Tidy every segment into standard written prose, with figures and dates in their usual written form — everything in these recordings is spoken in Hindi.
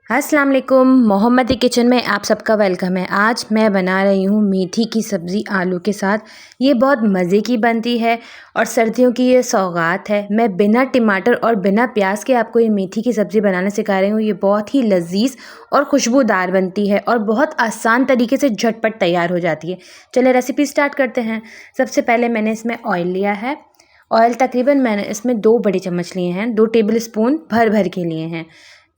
अस्सलाम वालेकुम। मोहम्मदी किचन में आप सबका वेलकम है। आज मैं बना रही हूँ मेथी की सब्ज़ी आलू के साथ। ये बहुत मज़े की बनती है और सर्दियों की ये सौगात है। मैं बिना टमाटर और बिना प्याज के आपको ये मेथी की सब्ज़ी बनाना सिखा रही हूँ। ये बहुत ही लज़ीज़ और खुशबूदार बनती है और बहुत आसान तरीके से झटपट तैयार हो जाती है। चलिए रेसिपी स्टार्ट करते हैं। सबसे पहले मैंने इसमें ऑयल लिया है। ऑयल तकरीबन मैंने इसमें 2 बड़े चम्मच लिए हैं, 2 टेबल स्पून भर भर के लिए हैं।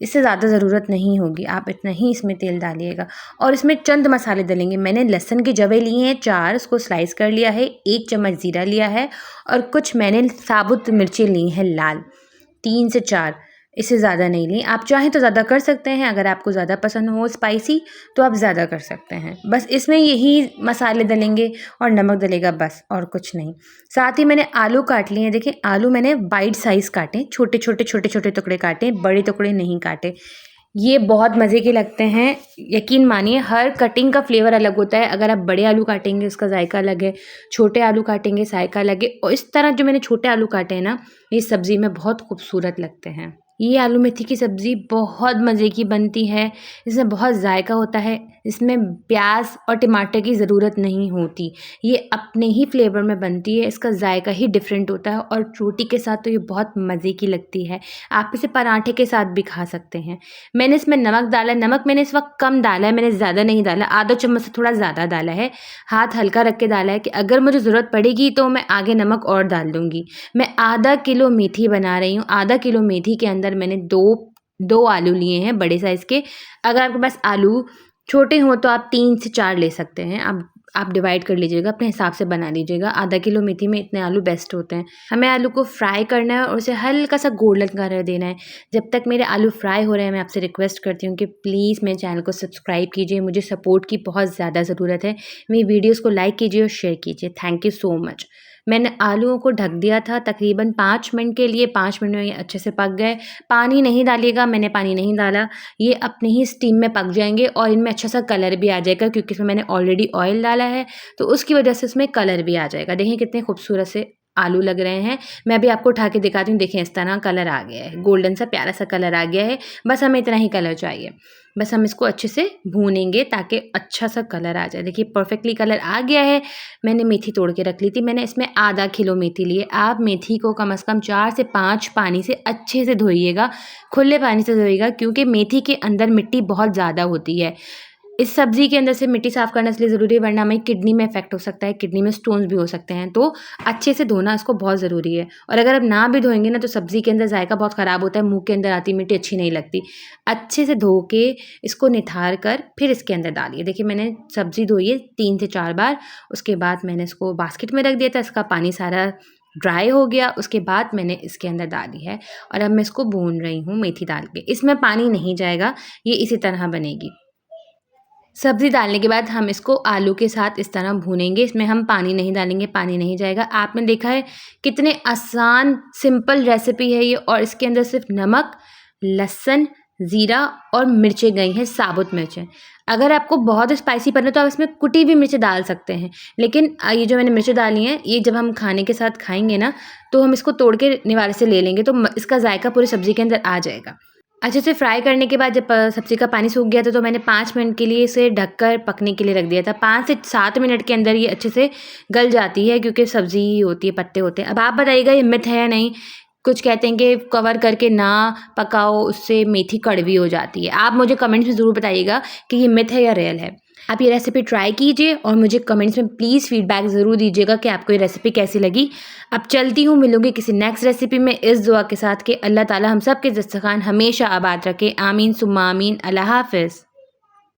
इससे ज़्यादा ज़रूरत नहीं होगी, आप इतना ही इसमें तेल डालिएगा और इसमें चंद मसाले डलेंगे। मैंने लहसुन की जवें लिए हैं 4, उसको स्लाइस कर लिया है, 1 चम्मच ज़ीरा लिया है और कुछ मैंने साबुत मिर्चें ली हैं लाल, 3 से 4, इससे ज़्यादा नहीं ली। आप चाहें तो ज़्यादा कर सकते हैं, अगर आपको ज़्यादा पसंद हो स्पाइसी तो आप ज़्यादा कर सकते हैं। बस इसमें यही मसाले डलेंगे और नमक डलेगा बस, और कुछ नहीं। साथ ही मैंने आलू काट लिए हैं। देखिए आलू मैंने बाइट साइज़ काटे, छोटे-छोटे टुकड़े काटे, बड़े टुकड़े नहीं काटे। ये बहुत मज़े के लगते हैं, यकीन मानिए हर कटिंग का फ्लेवर अलग होता है। अगर आप बड़े आलू काटेंगे उसका जायका अलग है, छोटे आलू काटेंगे जायका अलग है। और इस तरह जो मैंने छोटे आलू काटे हैं ना, ये सब्ज़ी में बहुत खूबसूरत लगते हैं। ये आलू मेथी की सब्ज़ी बहुत मज़े की बनती है, इसमें बहुत जायका होता है, इसमें प्याज और टमाटर की ज़रूरत नहीं होती। ये अपने ही फ्लेवर में बनती है, इसका जायका ही डिफरेंट होता है और रोटी के साथ तो ये बहुत मज़े की लगती है। आप इसे पराठे के साथ भी खा सकते हैं। मैंने इसमें नमक डाला है, नमक मैंने इस वक्त कम डाला है, मैंने ज़्यादा नहीं डाला, आधा चम्मच से थोड़ा ज़्यादा डाला है। हाथ हल्का रख के डाला है कि अगर मुझे ज़रूरत पड़ेगी तो मैं आगे नमक और डाल दूँगी। मैं आधा किलो मेथी बना रही हूँ। आधा किलो मेथी के अंदर मैंने दो आलू लिए हैं बड़े साइज़ के। अगर आपके पास आलू छोटे हों तो आप 3 से 4 ले सकते हैं। आप डिवाइड कर लीजिएगा, अपने हिसाब से बना लीजिएगा। आधा किलो मेथी में इतने आलू बेस्ट होते हैं। हमें आलू को फ्राई करना है और उसे हल्का सा गोल्डन कलर देना है। जब तक मेरे आलू फ्राई हो रहे हैं मैं आपसे रिक्वेस्ट करती हूँ कि प्लीज़ मेरे चैनल को सब्सक्राइब कीजिए। मुझे सपोर्ट की बहुत ज़्यादा ज़रूरत है। मेरी वीडियोज़ को लाइक कीजिए और शेयर कीजिए। Thank you so much. मैंने आलूओं को ढक दिया था तकरीबन 5 मिनट के लिए। 5 मिनट में ये अच्छे से पक गए। पानी नहीं डालिएगा, मैंने पानी नहीं डाला। ये अपने ही स्टीम में पक जाएंगे और इनमें अच्छा सा कलर भी आ जाएगा, क्योंकि इसमें मैंने ऑलरेडी ऑयल डाला है तो उसकी वजह से इसमें कलर भी आ जाएगा। देखें कितने खूबसूरत से आलू लग रहे हैं। मैं अभी आपको उठा के दिखाती हूँ। देखें इस तरह कलर आ गया है, गोल्डन सा प्यारा सा कलर आ गया है। बस हमें इतना ही कलर चाहिए। बस हम इसको अच्छे से भूनेंगे ताकि अच्छा सा कलर आ जाए। देखिए परफेक्टली कलर आ गया है। मैंने मेथी तोड़ के रख ली थी। मैंने इसमें आधा किलो मेथी ली है। आप मेथी को कम से कम 4 से 5 पानी से अच्छे से धोइएगा, खुले पानी से धोइएगा, क्योंकि मेथी के अंदर मिट्टी बहुत ज़्यादा होती है। इस सब्ज़ी के अंदर से मिट्टी साफ़ करना इसलिए ज़रूरी है, वरना हमें किडनी में इफ़ेक्ट हो सकता है, किडनी में स्टोन्स भी हो सकते हैं। तो अच्छे से धोना इसको बहुत ज़रूरी है। और अगर आप ना भी धोएंगे ना तो सब्ज़ी के अंदर जायका बहुत ख़राब होता है, मुँह के अंदर आती मिट्टी अच्छी नहीं लगती। अच्छे से धो के इसको निथार कर फिर इसके अंदर डालिए। देखिए मैंने सब्ज़ी धोई है 3 से 4 बार। उसके बाद मैंने इसको बास्केट में रख दिया था, इसका पानी सारा ड्राई हो गया। उसके बाद मैंने इसके अंदर डाली है और अब मैं इसको भून रही हूँ मेथी डाल के। इसमें पानी नहीं जाएगा, ये इसी तरह बनेगी। सब्ज़ी डालने के बाद हम इसको आलू के साथ इस तरह भूनेंगे। इसमें हम पानी नहीं डालेंगे, पानी नहीं जाएगा। आपने देखा है कितने आसान सिंपल रेसिपी है ये, और इसके अंदर सिर्फ नमक, लहसुन, ज़ीरा और मिर्चें गई हैं, साबुत मिर्चें। अगर आपको बहुत स्पाइसी पसंद है तो आप इसमें कुटी हुई मिर्च डाल सकते हैं, लेकिन ये जो मैंने मिर्चें डाली हैं ये जब हम खाने के साथ खाएंगे ना तो हम इसको तोड़ के निवाले से ले लेंगे, तो इसका जायका पूरी सब्ज़ी के अंदर आ जाएगा। अच्छे से फ्राई करने के बाद जब सब्ज़ी का पानी सूख गया था तो मैंने 5 मिनट के लिए इसे ढककर पकने के लिए रख दिया था। 5 से 7 मिनट के अंदर ये अच्छे से गल जाती है, क्योंकि सब्ज़ी ही होती है, पत्ते होते हैं। अब आप बताइएगा ये मिथ है या नहीं। कुछ कहते हैं कि कवर करके ना पकाओ, उससे मेथी कड़वी हो जाती है। आप मुझे कमेंट्स में ज़रूर बताइएगा कि ये मिथ है या रियल है। आप ये रेसिपी ट्राई कीजिए और मुझे कमेंट्स में प्लीज़ फीडबैक ज़रूर दीजिएगा कि आपको ये रेसिपी कैसी लगी। अब चलती हूँ, मिलूँगी किसी नेक्स्ट रेसिपी में इस दुआ के साथ कि अल्लाह ताला हम सब के दस्तरखान हमेशा आबाद रखे। आमीन सुम्मा आमीन। अल्लाह हाफ़िज़।